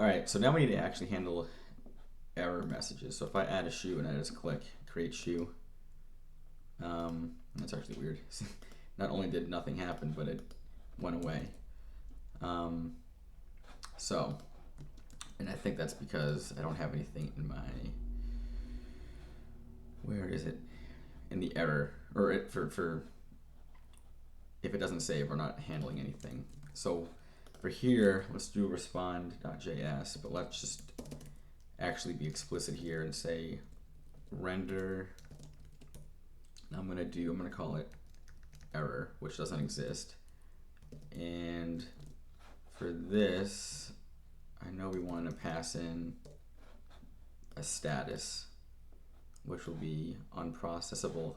All right, so now we need to actually handle error messages. So if I add a shoe and I just click create shoe, that's actually weird. Not only did nothing happen, but it went away. Um, so, and I think that's because I don't have anything in my, where is it? In the error, or for if it doesn't save, we're not handling anything. So for here, let's do respond.js, but let's just actually be explicit here and say render. I'm gonna call it error, which doesn't exist. And for this, I know we want to pass in a status, which will be unprocessable.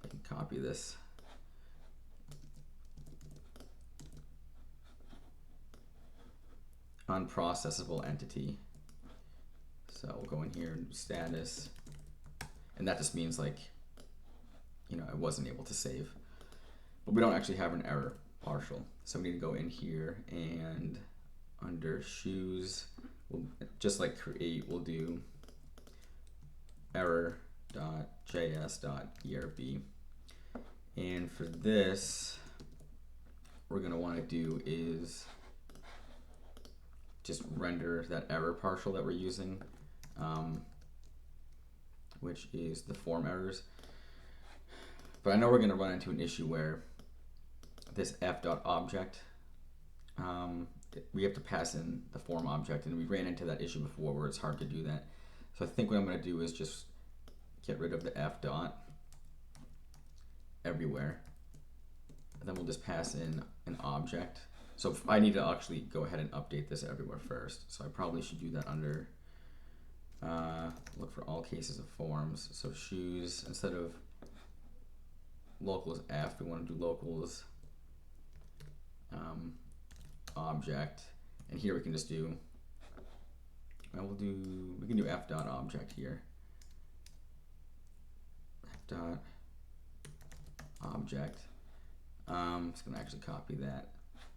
I can copy this. Unprocessable entity. So we'll go in here and do status, and that just means like, I wasn't able to save. But we don't actually have an error partial. So we need to go in here and under shoes, we'll, just like create, we'll do error.js.erb. And for this, what we're gonna wanna do is just render that error partial that we're using, which is the form errors. But I know we're going to run into an issue where this f.object, we have to pass in the form object, and we ran into that issue before where it's hard to do that. So I think what I'm going to do is just get rid of the f dot everywhere, and then we'll just pass in an object. So I need to actually go ahead and update this everywhere first. So I probably should do that under look for all cases of forms. So shoes, instead of locals f, we want to do locals object, and here we can just do, we can do f dot object here, f dot object. I'm just gonna actually copy that.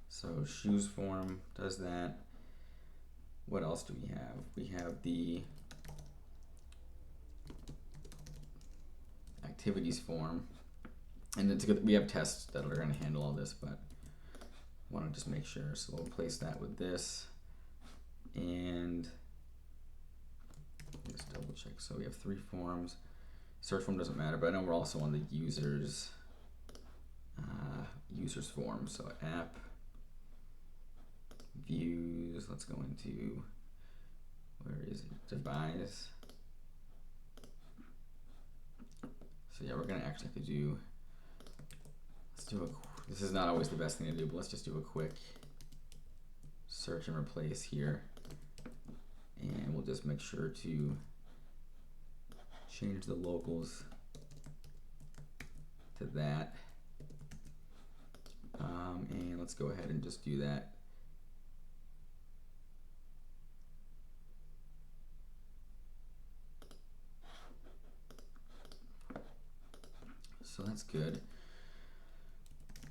So shoes form does that. What else do we have? We have the activities form, and it's good, we have tests that are going to handle all this, but I want to just make sure. So we'll replace that with this, and just double check. So we have 3 forms. Search form doesn't matter, but I know we're also on the users form. So app views. Let's go into, where is it? Devise. So yeah, we're gonna actually have to do, this is not always the best thing to do, but let's just do a quick search and replace here. And we'll just make sure to change the locals to that. And let's go ahead and just do that. So that's good.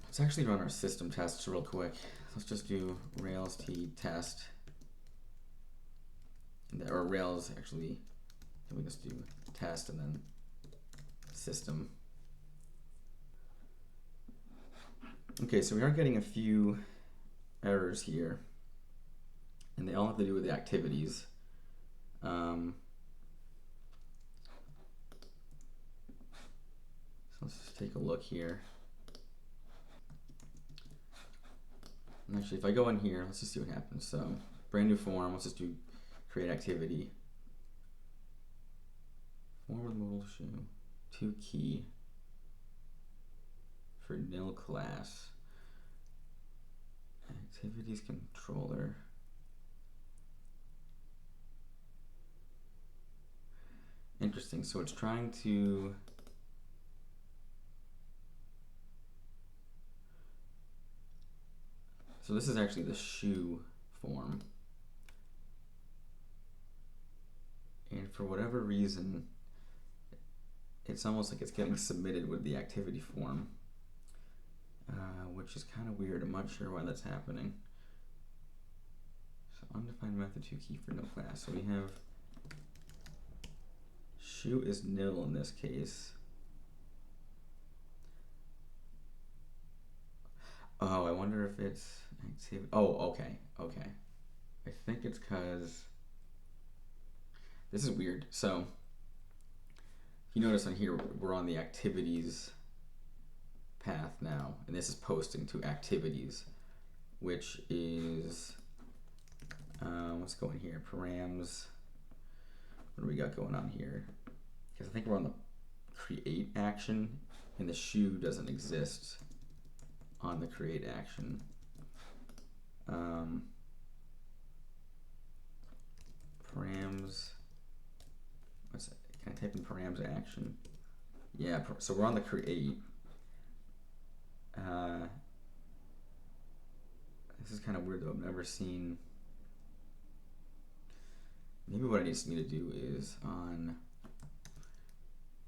Let's actually run our system tests real quick. Let's just do Rails T test, or Rails actually, can we just do test and then system. Okay, so we are getting a few errors here, and they all have to do with the activities. So let's just take a look here. And actually, if I go in here, let's just see what happens. So brand new form, let's just do create activity. Form with modal shoe, to key for nil class. Activities controller. Interesting, so it's trying to, so this is actually the shoe form. And for whatever reason, it's almost like it's getting submitted with the activity form, which is kind of weird. I'm not sure why that's happening. So undefined method method 2 key for no class. So we have shoe is nil in this case. Oh, I wonder if it's activity. Oh, okay. I think it's because this is weird. So if you notice on here, we're on the activities path now, and this is posting to activities, which is let's go in here, params. What do we got going on here? Because I think we're on the create action, and the shoe doesn't exist on the create action. Params. What's that? Can I type in params action? Yeah. So we're on the create. This is kind of weird though. I've never seen. Maybe what I need to do is on.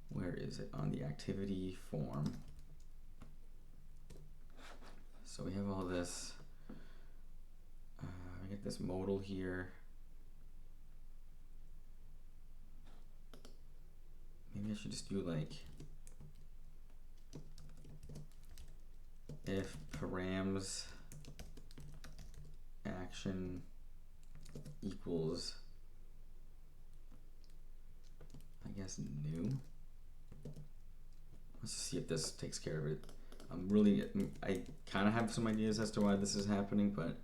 Where is it? On the activity form. So we have all this. We get this modal here. Maybe I should just do like if params action equals, I guess, new. Let's see if this takes care of it. I kind of have some ideas as to why this is happening, but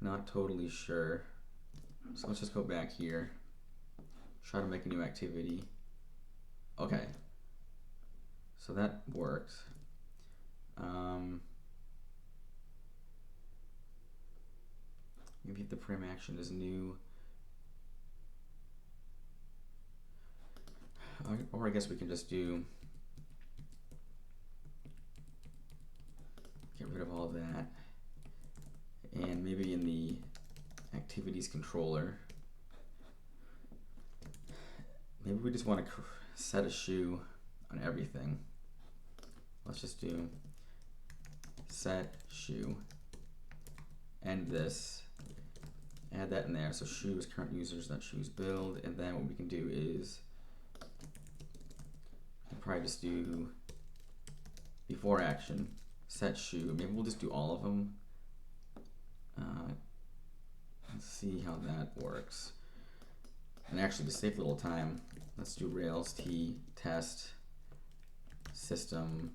not totally sure. So let's just go back here, try to make a new activity. Okay, so that worked. Maybe if the param action is new, or I guess we can just do get rid of all of that, and maybe in the activities controller, maybe we just want to set a shoe on everything. Let's just do set shoe, end this, add that in there. So shoes current users, not shoes build, and then what we can do is we can probably just do before action set shoe. Maybe we'll just do all of them. Let's see how that works. And actually, to save a little time, let's do Rails T test system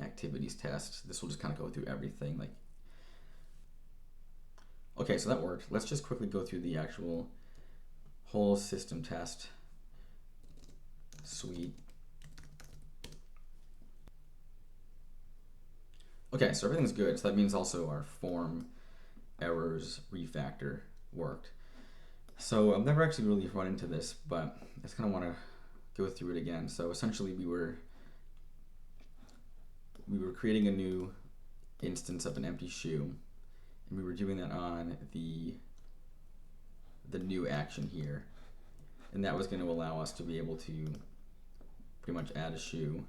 activities test. This will just kind of go through everything. Like, okay, so that worked. Let's just quickly go through the actual whole system test suite. Okay, so everything's good. So that means also our form errors refactor worked. So I've never actually really run into this, but I just kind of want to go through it again. So essentially we were creating a new instance of an empty shoe, and we were doing that on the new action here, and that was going to allow us to be able to pretty much add a shoe,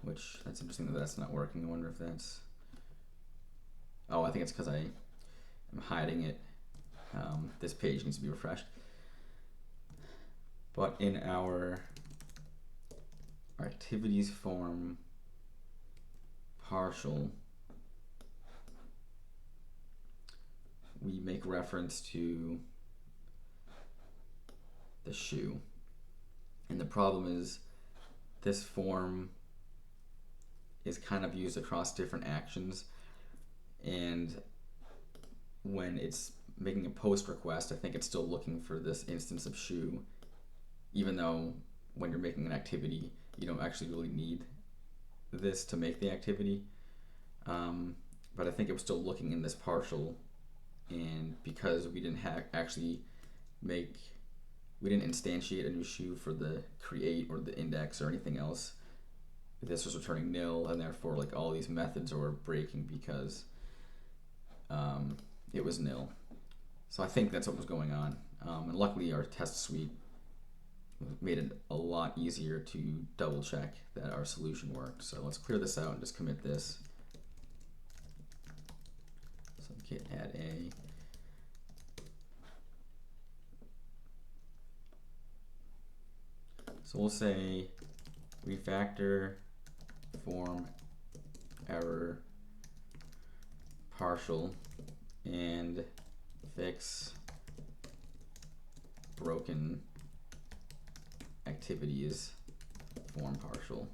which that's interesting that that's not working. I wonder if that's, oh, I think it's because I'm hiding it. This page needs to be refreshed. But in our activities form partial, we make reference to the shoe. And the problem is this form is kind of used across different actions, and when it's making a post request, I think it's still looking for this instance of shoe, even though when you're making an activity, you don't actually really need this to make the activity. But I think it was still looking in this partial, and because we didn't we didn't instantiate a new shoe for the create or the index or anything else, this was returning nil, and therefore like all these methods were breaking because it was nil. So I think that's what was going on. And luckily our test suite made it a lot easier to double check that our solution worked. So let's clear this out and just commit this. So git add a. So we'll say refactor form error partial and fix broken activities form partial.